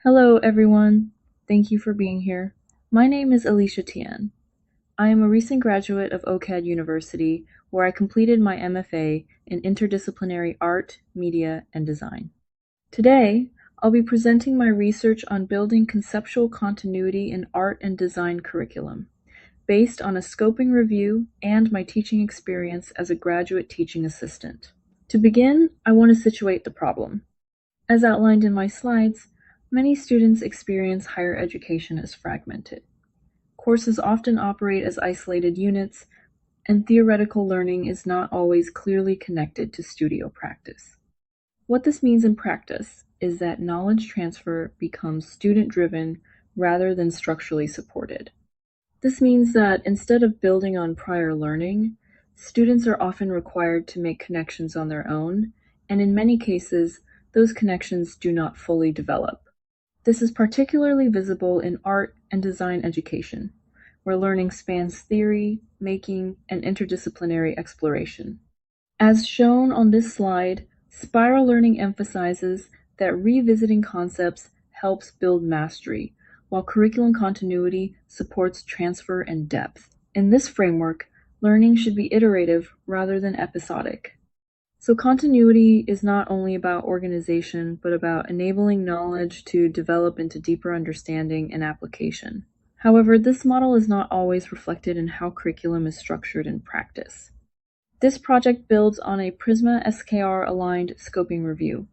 Hello, everyone. Thank you for being here. My name is Alicia Tian. I am a recent graduate of OCAD University, where I completed my MFA in Interdisciplinary Art, Media, and Design. Today, I'll be presenting my research on building conceptual continuity in art and design curriculum, based on a scoping review and my teaching experience as a graduate teaching assistant. To begin, I want to situate the problem. As outlined in my slides, many students experience higher education as fragmented. Courses often operate as isolated units, and theoretical learning is not always clearly connected to studio practice. What this means in practice is that knowledge transfer becomes student-driven rather than structurally supported. This means that instead of building on prior learning, students are often required to make connections on their own, and in many cases, those connections do not fully develop. This is particularly visible in art and design education, where learning spans theory, making, and interdisciplinary exploration. As shown on this slide, spiral learning emphasizes that revisiting concepts helps build mastery, while curriculum continuity supports transfer and depth. In this framework, learning should be iterative rather than episodic. So continuity is not only about organization, but about enabling knowledge to develop into deeper understanding and application. However, this model is not always reflected in how curriculum is structured in practice. This project builds on a Prisma SKR-aligned scoping review,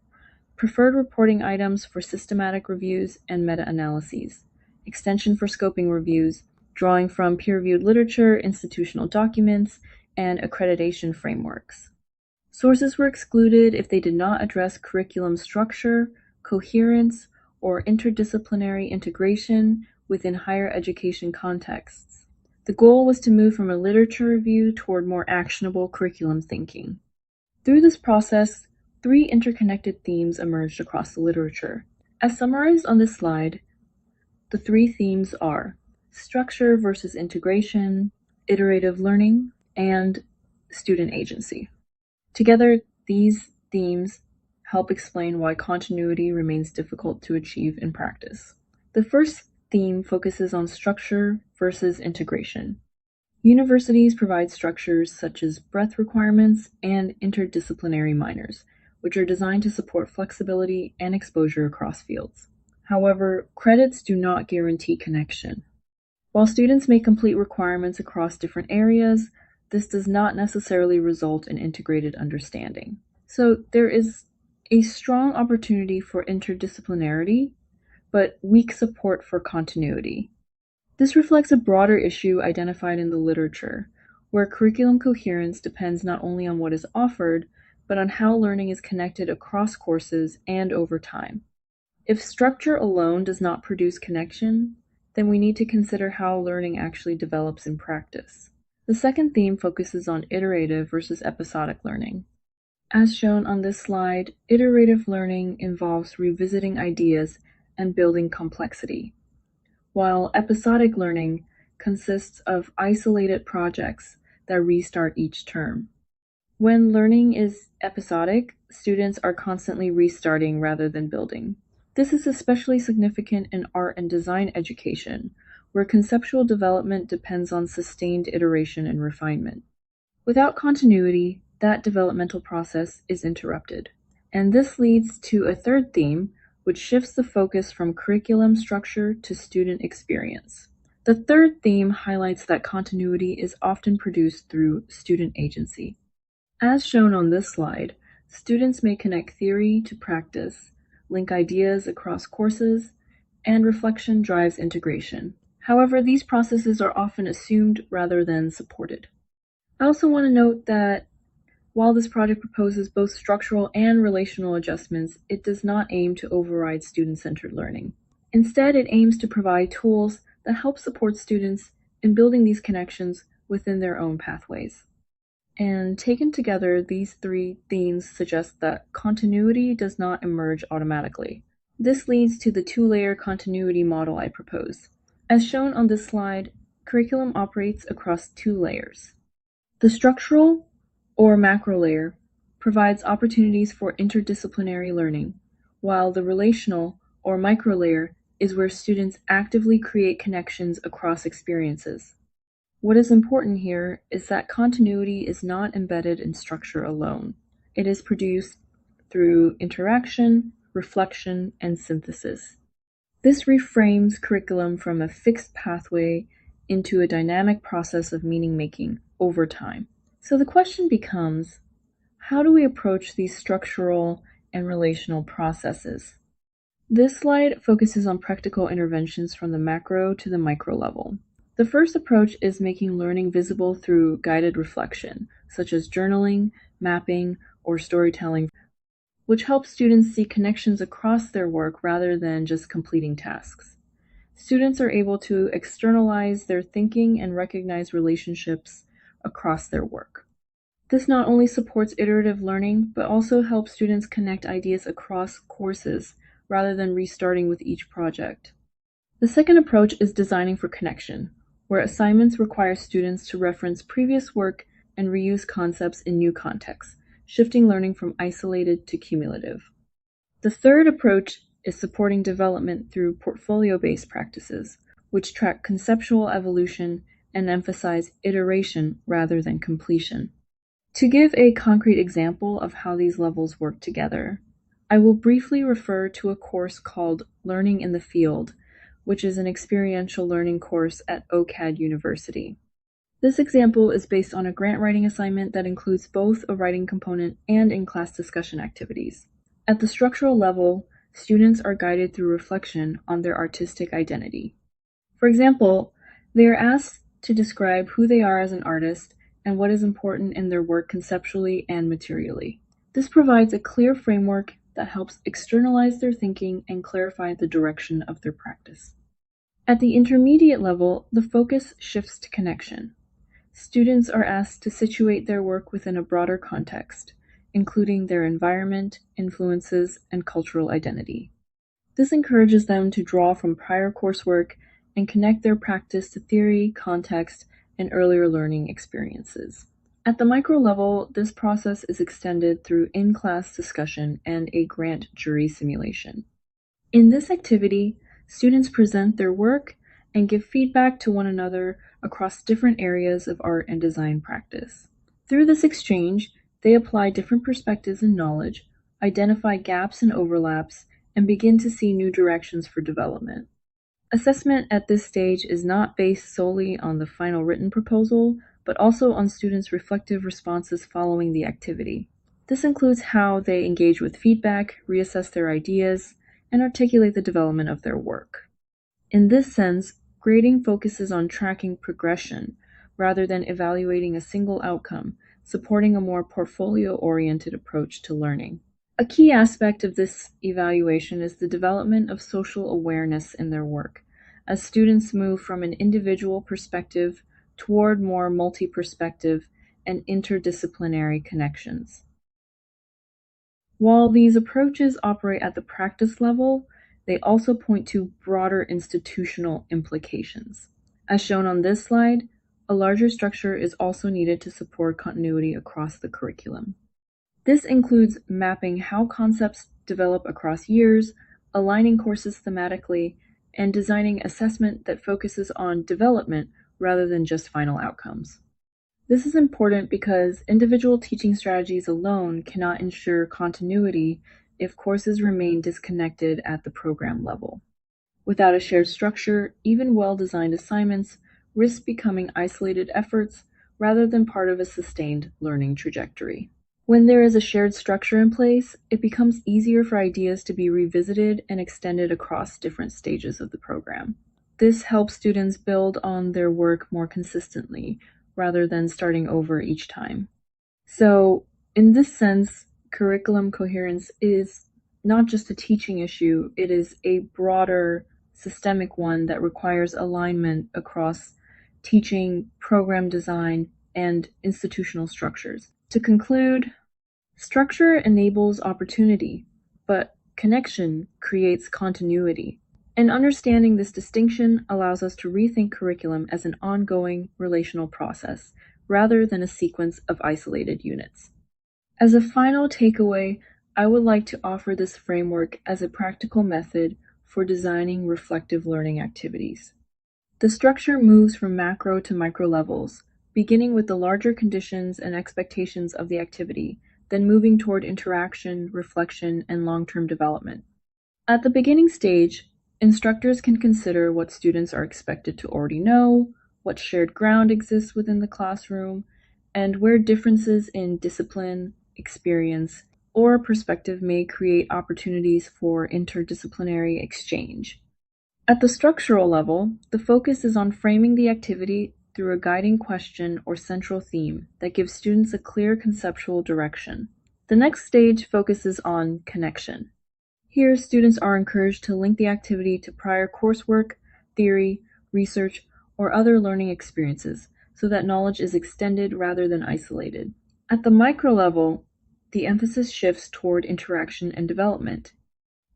preferred reporting items for systematic reviews and meta-analyses, extension for scoping reviews, drawing from peer-reviewed literature, institutional documents, and accreditation frameworks. Sources were excluded if they did not address curriculum structure, coherence, or interdisciplinary integration within higher education contexts. The goal was to move from a literature review toward more actionable curriculum thinking. Through this process, three interconnected themes emerged across the literature. As summarized on this slide, the three themes are structure versus integration, iterative learning, and student agency. Together, these themes help explain why continuity remains difficult to achieve in practice. The first theme focuses on structure versus integration. Universities provide structures such as breadth requirements and interdisciplinary minors, which are designed to support flexibility and exposure across fields. However, credits do not guarantee connection. While students may complete requirements across different areas, this does not necessarily result in integrated understanding. So there is a strong opportunity for interdisciplinarity, but weak support for continuity. This reflects a broader issue identified in the literature, where curriculum coherence depends not only on what is offered, but on how learning is connected across courses and over time. If structure alone does not produce connection, then we need to consider how learning actually develops in practice. The second theme focuses on iterative versus episodic learning. As shown on this slide, iterative learning involves revisiting ideas and building complexity, while episodic learning consists of isolated projects that restart each term. When learning is episodic, students are constantly restarting rather than building. This is especially significant in art and design education, where conceptual development depends on sustained iteration and refinement. Without continuity, that developmental process is interrupted. And this leads to a third theme, which shifts the focus from curriculum structure to student experience. The third theme highlights that continuity is often produced through student agency. As shown on this slide, students may connect theory to practice, link ideas across courses, and reflection drives integration. However, these processes are often assumed rather than supported. I also want to note that while this project proposes both structural and relational adjustments, it does not aim to override student-centered learning. Instead, it aims to provide tools that help support students in building these connections within their own pathways. And taken together, these three themes suggest that continuity does not emerge automatically. This leads to the two-layer continuity model I propose. As shown on this slide, curriculum operates across two layers. The structural, or macro layer, provides opportunities for interdisciplinary learning, while the relational, or microlayer, is where students actively create connections across experiences. What is important here is that continuity is not embedded in structure alone. It is produced through interaction, reflection, and synthesis. This reframes curriculum from a fixed pathway into a dynamic process of meaning-making over time. So the question becomes, how do we approach these structural and relational processes? This slide focuses on practical interventions from the macro to the micro level. The first approach is making learning visible through guided reflection, such as journaling, mapping, or storytelling, which helps students see connections across their work rather than just completing tasks. Students are able to externalize their thinking and recognize relationships across their work. This not only supports iterative learning, but also helps students connect ideas across courses rather than restarting with each project. The second approach is designing for connection, where assignments require students to reference previous work and reuse concepts in new contexts, shifting learning from isolated to cumulative. The third approach is supporting development through portfolio-based practices, which track conceptual evolution and emphasize iteration rather than completion. To give a concrete example of how these levels work together, I will briefly refer to a course called Learning in the Field, which is an experiential learning course at OCAD University. This example is based on a grant writing assignment that includes both a writing component and in-class discussion activities. At the structural level, students are guided through reflection on their artistic identity. For example, they are asked to describe who they are as an artist and what is important in their work conceptually and materially. This provides a clear framework that helps externalize their thinking and clarify the direction of their practice. At the intermediate level, the focus shifts to connection. Students are asked to situate their work within a broader context, including their environment, influences, and cultural identity. This encourages them to draw from prior coursework and connect their practice to theory, context, and earlier learning experiences. At the micro level, this process is extended through in-class discussion and a grant jury simulation. In this activity, students present their work and give feedback to one another across different areas of art and design practice. Through this exchange, they apply different perspectives and knowledge, identify gaps and overlaps, and begin to see new directions for development. Assessment at this stage is not based solely on the final written proposal, but also on students' reflective responses following the activity. This includes how they engage with feedback, reassess their ideas, and articulate the development of their work. In this sense, grading focuses on tracking progression rather than evaluating a single outcome, supporting a more portfolio-oriented approach to learning. A key aspect of this evaluation is the development of social awareness in their work, as students move from an individual perspective toward more multi-perspective and interdisciplinary connections. While these approaches operate at the practice level, they also point to broader institutional implications. As shown on this slide, a larger structure is also needed to support continuity across the curriculum. This includes mapping how concepts develop across years, aligning courses thematically, and designing assessment that focuses on development rather than just final outcomes. This is important because individual teaching strategies alone cannot ensure continuity if courses remain disconnected at the program level. Without a shared structure, even well-designed assignments risk becoming isolated efforts rather than part of a sustained learning trajectory. When there is a shared structure in place, it becomes easier for ideas to be revisited and extended across different stages of the program. This helps students build on their work more consistently, rather than starting over each time. So, in this sense, curriculum coherence is not just a teaching issue, it is a broader systemic one that requires alignment across teaching, program design, and institutional structures. To conclude, structure enables opportunity, but connection creates continuity. And understanding this distinction allows us to rethink curriculum as an ongoing relational process, rather than a sequence of isolated units. As a final takeaway, I would like to offer this framework as a practical method for designing reflective learning activities. The structure moves from macro to micro levels, beginning with the larger conditions and expectations of the activity, then moving toward interaction, reflection, and long-term development. At the beginning stage, instructors can consider what students are expected to already know, what shared ground exists within the classroom, and where differences in discipline, experience, or perspective may create opportunities for interdisciplinary exchange. At the structural level, the focus is on framing the activity through a guiding question or central theme that gives students a clear conceptual direction. The next stage focuses on connection. Here, students are encouraged to link the activity to prior coursework, theory, research, or other learning experiences so that knowledge is extended rather than isolated. At the micro level, the emphasis shifts toward interaction and development.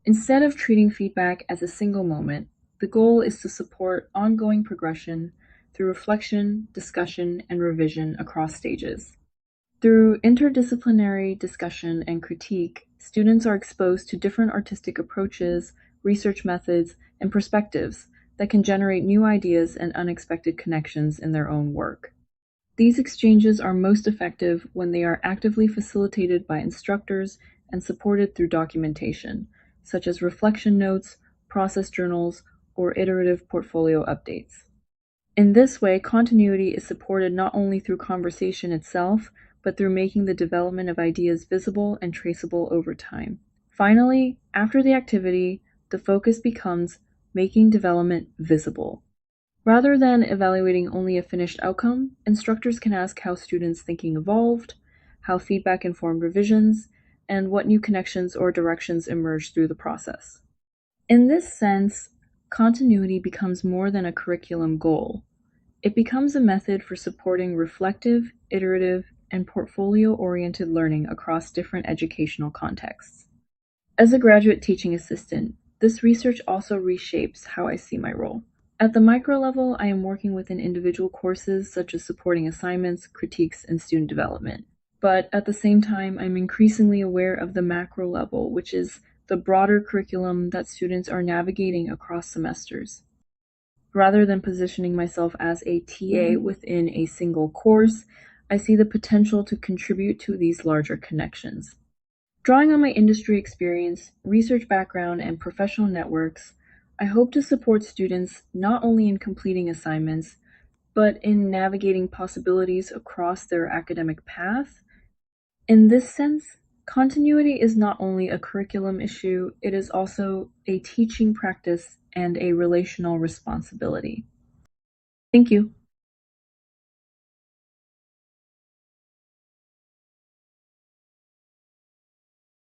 Instead of treating feedback as a single moment, the goal is to support ongoing progression through reflection, discussion, and revision across stages. Through interdisciplinary discussion and critique, students are exposed to different artistic approaches, research methods, and perspectives that can generate new ideas and unexpected connections in their own work. These exchanges are most effective when they are actively facilitated by instructors and supported through documentation, such as reflection notes, process journals, or iterative portfolio updates. In this way, continuity is supported not only through conversation itself, but through making the development of ideas visible and traceable over time. Finally, after the activity, the focus becomes making development visible. Rather than evaluating only a finished outcome, instructors can ask how students' thinking evolved, how feedback informed revisions, and what new connections or directions emerged through the process. In this sense, continuity becomes more than a curriculum goal. It becomes a method for supporting reflective, iterative, and portfolio-oriented learning across different educational contexts. As a graduate teaching assistant, this research also reshapes how I see my role. At the micro level, I am working within individual courses such as supporting assignments, critiques, and student development. But at the same time, I'm increasingly aware of the macro level, which is the broader curriculum that students are navigating across semesters. Rather than positioning myself as a TA within a single course, I see the potential to contribute to these larger connections. Drawing on my industry experience, research background, and professional networks, I hope to support students not only in completing assignments, but in navigating possibilities across their academic path. In this sense, continuity is not only a curriculum issue, it is also a teaching practice and a relational responsibility. Thank you.